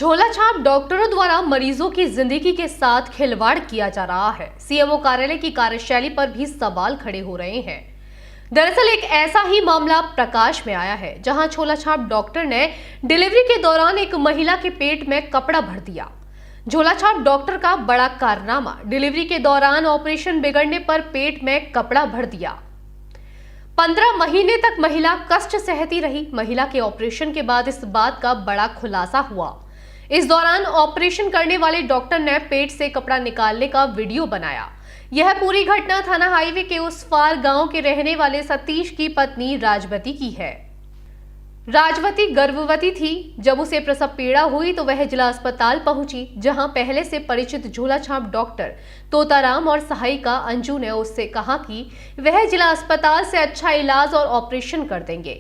झोला छाप डॉक्टरों द्वारा मरीजों की जिंदगी के साथ खिलवाड़ किया जा रहा है। सीएमओ कार्यालय की कार्यशैली पर भी सवाल खड़े हो रहे हैं। दरअसल एक ऐसा ही मामला प्रकाश में आया है, जहां झोला छाप डॉक्टर ने डिलीवरी के दौरान एक महिला के पेट में कपड़ा भर दिया। झोला छाप डॉक्टर का बड़ा कारनामा, डिलीवरी के दौरान ऑपरेशन बिगड़ने पर पेट में कपड़ा भर दिया। 15 महीने तक महिला कष्ट सहती रही। महिला के ऑपरेशन के बाद इस बात का बड़ा खुलासा हुआ। इस दौरान ऑपरेशन करने वाले डॉक्टर ने पेट से कपड़ा निकालने का वीडियो बनाया। यह पूरी घटना थाना हाईवे के उस पार गांव के रहने वाले सतीश की पत्नी राजवती की है। राजवती गर्भवती थी। जब उसे प्रसव पीड़ा हुई तो वह जिला अस्पताल पहुंची, जहां पहले से परिचित झोला छाप डॉक्टर तोताराम और सहायिका अंजू ने उससे कहा कि वह जिला अस्पताल से अच्छा इलाज और ऑपरेशन कर देंगे।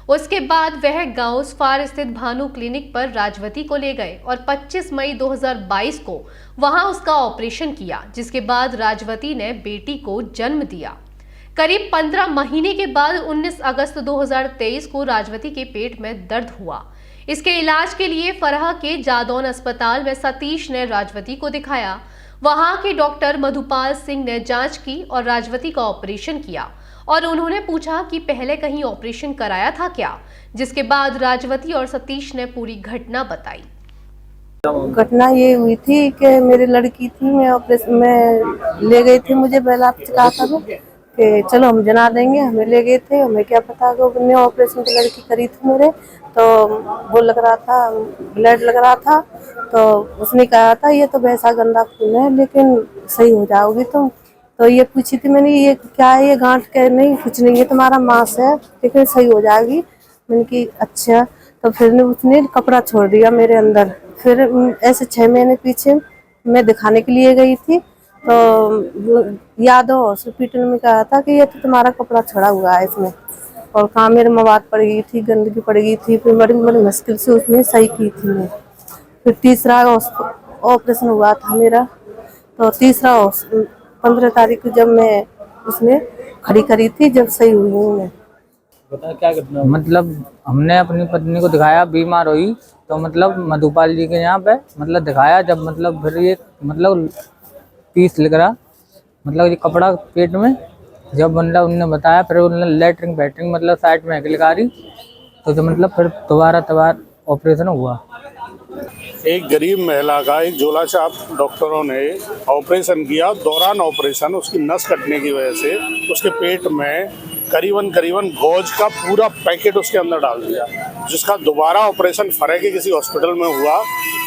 उसके बाद वह गांव फार स्थित भानु क्लिनिक पर राजवती को ले गए और 25 मई 2022 को वहां उसका ऑपरेशन किया, जिसके बाद राजवती ने बेटी को जन्म दिया। करीब 15 महीने के बाद 19 अगस्त 2023 को राजवती के पेट में दर्द हुआ। इसके इलाज के लिए फरहा के जादौन अस्पताल में सतीश ने राजवती को दिखाया। वहां के डॉक्टर मधुपाल सिंह ने जांच की और राजवती का ऑपरेशन किया और उन्होंने पूछा कि पहले कहीं ऑपरेशन कराया था क्या, जिसके बाद राजवती और सतीश ने पूरी घटना बताई। घटना ये हुई थी कि मेरी लड़की थी, मैं ऑपरेशन में ले गई थी। मुझे पहला कहा था कि चलो हम जना देंगे, हमें ले गए थे। हमें क्या पता कि उन्होंने ऑपरेशन की लड़की करी थी मेरे, तो वो लग रहा था, ब्लड लग रहा था। तो उसने कहा था ये तो वैसा गंदा खून है, लेकिन सही हो जाओगी तुम। तो ये पूछी थी मैंने, ये क्या है, ये गांठ के नहीं, कुछ नहीं, ये तुम्हारा मांस है, लेकिन सही हो जाएगी। मैंने की अच्छा। तो फिर उसने कपड़ा छोड़ दिया मेरे अंदर। फिर ऐसे 6 महीने पीछे मैं दिखाने के लिए गई थी, तो यादव हॉस्पिटल में कहा था कि ये तो तुम्हारा कपड़ा छोड़ा हुआ है इसमें। और कहाँ मेरे मवाद पड़ गई थी, गंदगी पड़ गई थी। फिर बड़ी बड़ी मुश्किल से उसने सही की थी मैं। फिर तीसरा ऑपरेशन हुआ था मेरा। तो तीसरा 15 तारीख को जब मैं उसने खड़ी करी थी, जब सही हुई हूँ मैं। बता क्या घटना? मतलब हमने अपनी पत्नी को दिखाया, बीमार हुई तो मतलब मधुपाल जी के यहाँ पे मतलब दिखाया। जब मतलब फिर ये मतलब पीस लग रहा, मतलब ये कपड़ा पेट में, जब मतलब उन्होंने बताया, फिर उन्होंने लेटरिंग बैटरिंग मतलब साइड में लगा रही, तो जो मतलब फिर दोबारा ऑपरेशन हुआ। एक गरीब महिला का एक झोला छाप डॉक्टरों ने ऑपरेशन किया। दौरान ऑपरेशन उसकी नस कटने की वजह से उसके पेट में करीबन गौज का पूरा पैकेट उसके अंदर डाल दिया, जिसका दोबारा ऑपरेशन फरे के किसी हॉस्पिटल में हुआ।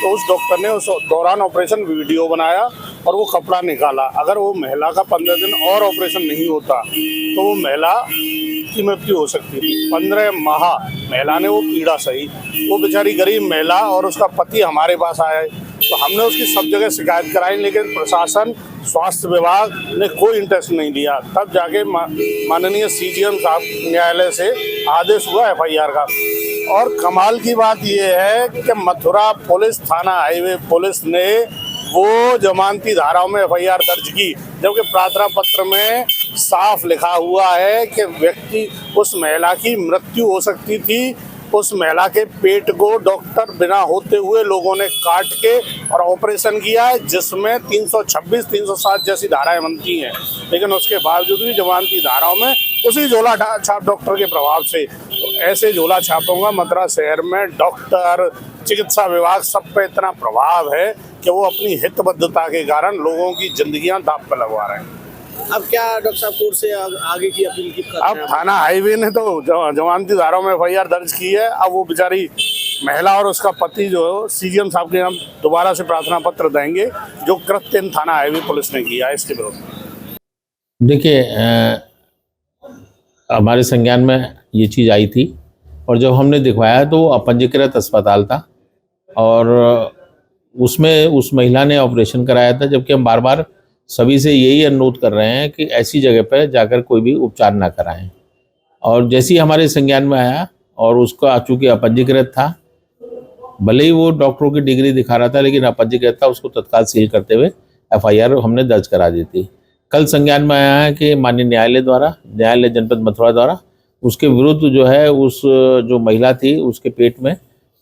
तो उस डॉक्टर ने उस दौरान ऑपरेशन वीडियो बनाया और वो कपड़ा निकाला। अगर वो महिला का 15 दिन और ऑपरेशन नहीं होता तो वो महिला की मृत्यु हो सकती थी। 15 माह महिला ने वो पीड़ा सही। वो बेचारी गरीब महिला और उसका पति हमारे पास आए, तो हमने उसकी सब जगह शिकायत कराई, लेकिन प्रशासन, स्वास्थ्य विभाग ने कोई इंटरेस्ट नहीं लिया। तब जाके माननीय सीजीएम साहब न्यायालय से आदेश हुआ एफआईआर का। और कमाल की बात यह है कि मथुरा पुलिस, थाना हाईवे पुलिस ने वो जमानती धाराओं में एफआईआर दर्ज की, जबकि प्रार्थना पत्र में साफ लिखा हुआ है कि व्यक्ति, उस महिला की मृत्यु हो सकती थी। उस महिला के पेट को डॉक्टर बिना होते हुए लोगों ने काट के और ऑपरेशन किया है, जिसमें 326, 307 जैसी धाराएं बनती हैं। लेकिन उसके बावजूद भी जमानती धाराओं में उसी झोला छाप डॉक्टर के प्रभाव से, तो ऐसे झोला छापों का मथुरा शहर में डॉक्टर, चिकित्सा विभाग सब पे इतना प्रभाव है कि वो अपनी हितबद्धता के कारण लोगों की जिंदगियां दांव पर लगवा रहे हैं। अब क्या डॉक्टर साहब कोर्ट से आगे की अपील की? अब थाना हाईवे ने तो जमानती धाराओं में एफआईआर दर्ज की है। अब वो बेचारी महिला और उसका पति जो सीजीएम साहब के नाम दोबारा से प्रार्थना पत्र देंगे, जो कृत्य थाना हाईवे पुलिस ने किया है इसके विरुद्ध। देखिए, हमारे संज्ञान में ये चीज़ आई थी और जब हमने दिखवाया तो वो अपंजीकृत अस्पताल था और उसमें उस महिला ने ऑपरेशन कराया था। जबकि हम बार बार सभी से यही अनुरोध कर रहे हैं कि ऐसी जगह पर जाकर कोई भी उपचार ना कराएं। और जैसे ही हमारे संज्ञान में आया और उसका चूँकि अपंजीकृत था, भले ही वो डॉक्टरों की डिग्री दिखा रहा था, लेकिन अपंजीकृत था, उसको तत्काल सील करते हुए एफआईआर हमने दर्ज करा दी थी। कल संज्ञान में आया है कि माननीय न्यायालय जनपद मथुरा द्वारा उसके विरुद्ध जो है, उस जो महिला थी उसके पेट में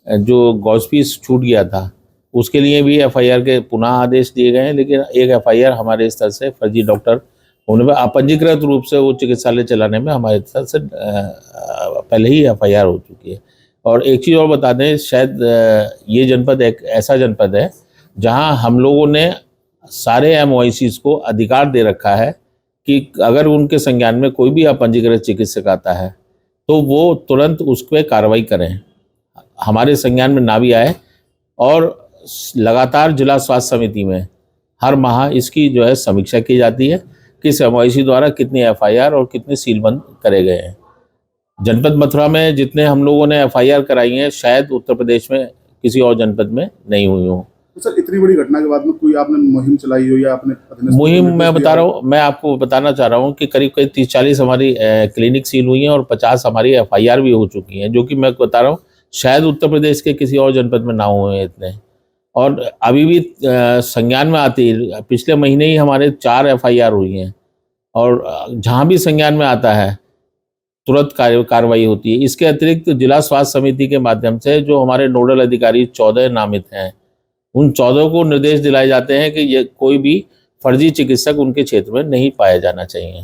जो गॉज पीस छूट गया था, उसके लिए भी एफआईआर के पुनः आदेश दिए गए हैं, लेकिन एक एफआईआर हमारे स्तर से फर्जी डॉक्टर होने पर अपंजीकृत रूप से वो चिकित्सालय चलाने में हमारे स्तर से पहले ही एफआईआर हो चुकी है। और एक चीज़ और बता दें, शायद ये जनपद एक ऐसा जनपद है जहां हम लोगों ने सारे एमओआईसीज को अधिकार दे रखा है कि अगर उनके संज्ञान में कोई भी अपंजीकृत चिकित्सक आता है तो वो तुरंत उस पर कार्रवाई करें। हमारे संज्ञान में ना भी आए, और लगातार जिला स्वास्थ्य समिति में हर माह इसकी जो है समीक्षा की जाती है, किस एमओआईसी द्वारा कितनी एफआईआर और कितने सीलबंद करे गए हैं। जनपद मथुरा में जितने हम लोगों ने एफआईआर कराई हैं, शायद उत्तर प्रदेश में किसी और जनपद में नहीं हुई हो। तो सर, इतनी बड़ी घटना के बाद में कोई आपने मुहिम चलाई हो या आपने मुहिम मैं बता रहा हूँ, मैं आपको बताना चाह रहा हूँ कि करीब 30-40 हमारी क्लिनिक सील हुई हैं और 50 हमारी एफआईआर भी हो चुकी हैं, जो कि मैं बता रहा हूँ शायद उत्तर प्रदेश के किसी और जनपद में ना हुए हैं इतने। और अभी भी संज्ञान में आती है, पिछले महीने ही हमारे 4 एफआईआर हुई हैं, और जहाँ भी संज्ञान में आता है तुरंत कार्रवाई होती है। इसके अतिरिक्त जिला स्वास्थ्य समिति के माध्यम से जो हमारे नोडल अधिकारी 14 नामित हैं, उन 14 को निर्देश दिलाए जाते हैं कि ये कोई भी फर्जी चिकित्सक उनके क्षेत्र में नहीं पाया जाना चाहिए।